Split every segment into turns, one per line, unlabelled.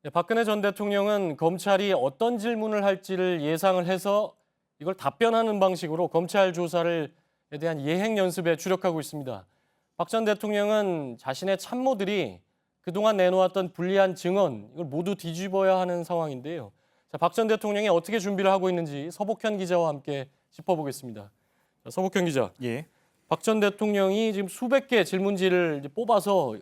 네, 박근혜 전 대통령은 검찰이 어떤 질문을 할지를 예상을 해서 이걸 답변하는 방식으로 검찰 조사에 대한 예행 연습에 주력하고 있습니다. 박 전 대통령은 자신의 참모들이 그동안 내놓았던 불리한 증언, 이걸 모두 뒤집어야 하는 상황인데요. 박 전 대통령이 어떻게 준비를 하고 있는지 서복현 기자와 함께 짚어보겠습니다. 자, 서복현 기자.
예.
박 전 대통령이 지금 수백 개 질문지를 이제 뽑아서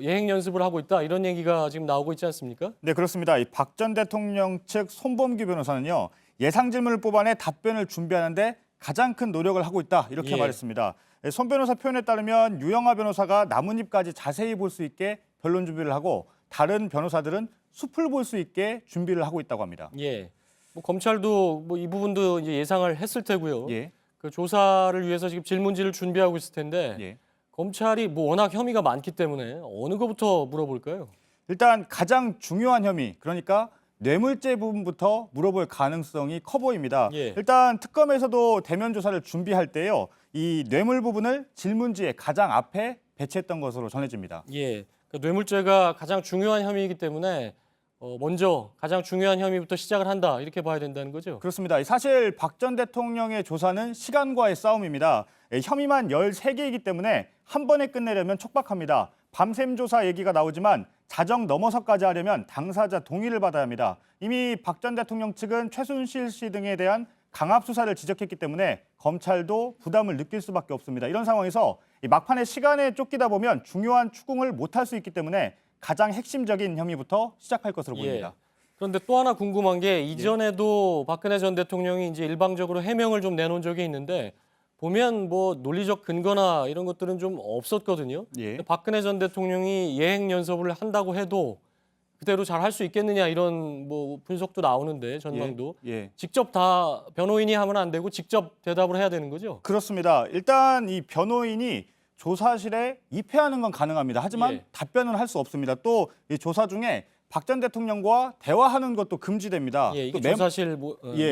예행 연습을 하고 있다, 이런 얘기가 지금 나오고 있지 않습니까?
네, 그렇습니다. 박 전 대통령 측 손범규 변호사는요. 예상 질문을 뽑아내 답변을 준비하는데 가장 큰 노력을 하고 있다, 이렇게 말했습니다. 손 변호사 표현에 따르면 유영하 변호사가 나뭇잎까지 자세히 볼 수 있게 변론 준비를 하고 다른 변호사들은 숲을 볼 수 있게 준비를 하고 있다고 합니다.
예. 뭐 검찰도 뭐 이 부분도 이제 예상을 했을 테고요.
예.
그 조사를 위해서 지금 질문지를 준비하고 있을 텐데
예.
검찰이 뭐 워낙 혐의가 많기 때문에 어느 것부터 물어볼까요?
일단 가장 중요한 혐의, 그러니까 뇌물죄 부분부터 물어볼 가능성이 커 보입니다.
예.
일단 특검에서도 대면 조사를 준비할 때요. 이 뇌물 부분을 질문지의 가장 앞에 배치했던 것으로 전해집니다.
예. 그 뇌물죄가 가장 중요한 혐의이기 때문에 먼저 가장 중요한 혐의부터 시작을 한다, 이렇게 봐야 된다는 거죠?
그렇습니다. 사실 박 전 대통령의 조사는 시간과의 싸움입니다. 혐의만 13개이기 때문에 한 번에 끝내려면 촉박합니다. 밤샘 조사 얘기가 나오지만 자정 넘어서까지 하려면 당사자 동의를 받아야 합니다. 이미 박 전 대통령 측은 최순실 씨 등에 대한 강압 수사를 지적했기 때문에 검찰도 부담을 느낄 수밖에 없습니다. 이런 상황에서 막판에 시간에 쫓기다 보면 중요한 추궁을 못할 수 있기 때문에 가장 핵심적인 혐의부터 시작할 것으로 보입니다.
그런데 또 하나 궁금한 게 이전에도 박근혜 전 대통령이 이제 일방적으로 해명을 좀 내놓은 적이 있는데 보면 뭐 논리적 근거나 이런 것들은 좀 없었거든요.
예.
박근혜 전 대통령이 예행 연습을 한다고 해도 그대로 잘 할 수 있겠느냐, 이런 뭐 분석도 나오는데, 전망도.
예.
직접 다 변호인이 하면 안 되고 직접 대답을 해야 되는 거죠?
그렇습니다. 일단 이 변호인이 조사실에 입회하는 건 가능합니다. 하지만 답변은 할 수 없습니다. 또 이 조사 중에 박 전 대통령과 대화하는 것도 금지됩니다.
예, 이게
또
조사실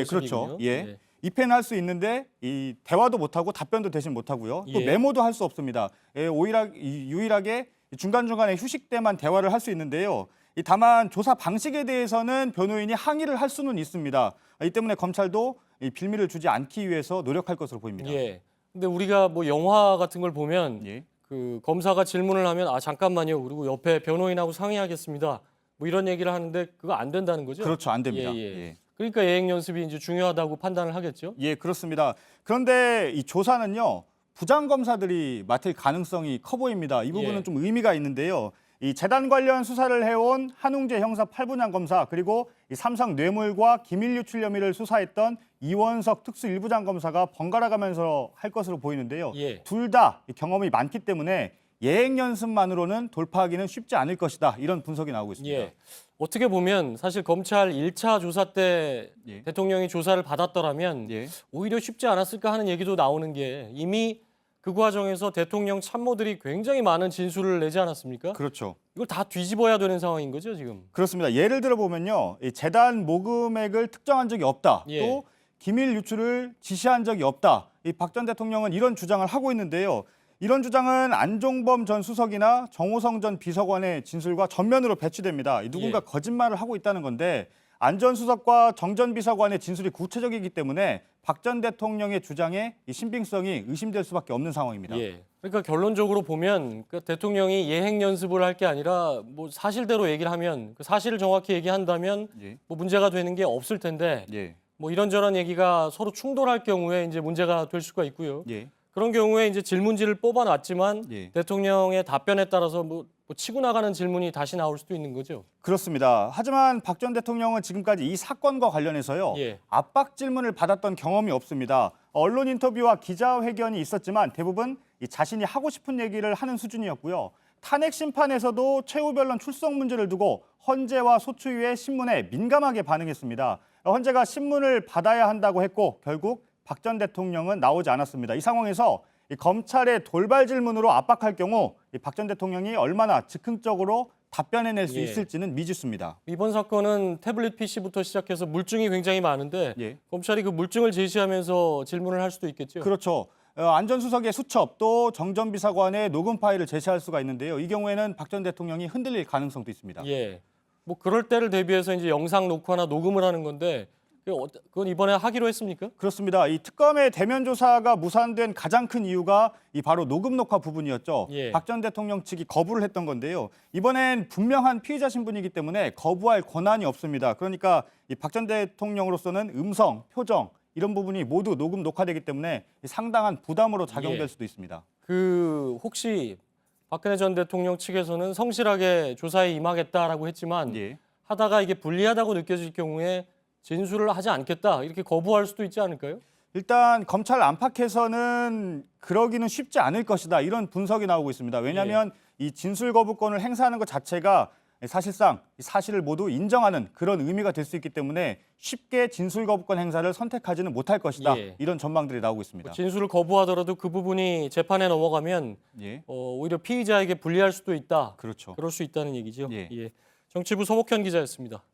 그렇죠.
예.
입회는 할 수 있는데 이 대화도 못하고 답변도 대신 못하고요. 또
예.
메모도 할 수 없습니다. 유일하게 중간중간에 휴식 때만 대화를 할 수 있는데요. 다만 조사 방식에 대해서는 변호인이 항의를 할 수는 있습니다. 이 때문에 검찰도 이 빌미를 주지 않기 위해서 노력할 것으로 보입니다.
예. 근데 우리가 뭐 영화 같은 걸 보면
예.
그 검사가 질문을 하면 잠깐만요, 그리고 옆에 변호인하고 상의하겠습니다, 뭐 이런 얘기를 하는데 그거 안 된다는 거죠?
그렇죠. 안 됩니다.
예. 그러니까 예행 연습이 이제 중요하다고 판단을 하겠죠?
예, 그렇습니다. 그런데 이 조사는요, 부장 검사들이 맡을 가능성이 커 보입니다. 이 부분은 좀 의미가 있는데요. 이 재단 관련 수사를 해온 한웅재 형사 8부장 검사, 그리고 이 삼성 뇌물과 기밀 유출 혐의를 수사했던 이원석 특수 1부장 검사가 번갈아 가면서 할 것으로 보이는데요. 둘 다 경험이 많기 때문에 예행 연습만으로는 돌파하기는 쉽지 않을 것이다, 이런 분석이 나오고 있습니다.
예. 어떻게 보면 사실 검찰 1차 조사 때 대통령이 조사를 받았더라면 오히려 쉽지 않았을까 하는 얘기도 나오는 게, 이미 그 과정에서 대통령 참모들이 굉장히 많은 진술을 내지 않았습니까?
그렇죠.
이걸 다 뒤집어야 되는 상황인 거죠, 지금?
그렇습니다. 예를 들어 보면요, 이 재단 모금액을 특정한 적이 없다.
예.
또 기밀 유출을 지시한 적이 없다. 이 박 전 대통령은 이런 주장을 하고 있는데요. 이런 주장은 안종범 전 수석이나 정호성 전 비서관의 진술과 전면으로 배치됩니다. 누군가 거짓말을 하고 있다는 건데, 안 전 수석과 정 전 비서관의 진술이 구체적이기 때문에 박 전 대통령의 주장의 이 신빙성이 의심될 수밖에 없는 상황입니다.
그러니까 결론적으로 보면 그 대통령이 예행 연습을 할 게 아니라 뭐 사실대로 얘기를 하면, 그 사실을 정확히 얘기한다면 뭐 문제가 되는 게 없을 텐데 뭐 이런저런 얘기가 서로 충돌할 경우에 이제 문제가 될 수가 있고요. 그런 경우에 이제 질문지를 뽑아놨지만 대통령의 답변에 따라서 뭐 치고 나가는 질문이 다시 나올 수도 있는 거죠.
그렇습니다. 하지만 박 전 대통령은 지금까지 이 사건과 관련해서요, 압박 질문을 받았던 경험이 없습니다. 언론 인터뷰와 기자회견이 있었지만 대부분 자신이 하고 싶은 얘기를 하는 수준이었고요. 탄핵 심판에서도 최후 변론 출석 문제를 두고 헌재와 소추위의 신문에 민감하게 반응했습니다. 헌재가 신문을 받아야 한다고 했고 결국 박 전 대통령은 나오지 않았습니다. 이 상황에서 검찰의 돌발 질문으로 압박할 경우 박 전 대통령이 얼마나 즉흥적으로 답변해낼 수 있을지는 미지수입니다.
이번 사건은 태블릿 PC부터 시작해서 물증이 굉장히 많은데 검찰이 그 물증을 제시하면서 질문을 할 수도 있겠죠.
그렇죠. 안 전 수석의 수첩, 또 정 전 비서관의 녹음 파일을 제시할 수가 있는데요. 이 경우에는 박 전 대통령이 흔들릴 가능성도 있습니다.
뭐 그럴 때를 대비해서 이제 영상 녹화나 녹음을 하는 건데 그건 이번에 하기로 했습니까?
그렇습니다. 이 특검의 대면 조사가 무산된 가장 큰 이유가 이 바로 녹음 녹화 부분이었죠.
예.
박 전 대통령 측이 거부를 했던 건데요. 이번엔 분명한 피의자 신분이기 때문에 거부할 권한이 없습니다. 그러니까 이 박 전 대통령으로서는 음성, 표정 이런 부분이 모두 녹음 녹화되기 때문에 상당한 부담으로 작용될
예.
수도 있습니다.
혹시 박근혜 전 대통령 측에서는 성실하게 조사에 임하겠다라고 했지만
예.
하다가 이게 불리하다고 느껴질 경우에 진술을 하지 않겠다 이렇게 거부할 수도 있지 않을까요?
일단 검찰 안팎에서는 그러기는 쉽지 않을 것이다 이런 분석이 나오고 있습니다. 왜냐하면 이 진술 거부권을 행사하는 것 자체가 사실상 사실을 모두 인정하는 그런 의미가 될 수 있기 때문에 쉽게 진술 거부권 행사를 선택하지는 못할 것이다.
예.
이런 전망들이 나오고 있습니다.
진술을 거부하더라도 그 부분이 재판에 넘어가면
예.
오히려 피의자에게 불리할 수도 있다.
그렇죠.
그럴 수 있다는 얘기죠.
예.
정치부 서복현 기자였습니다.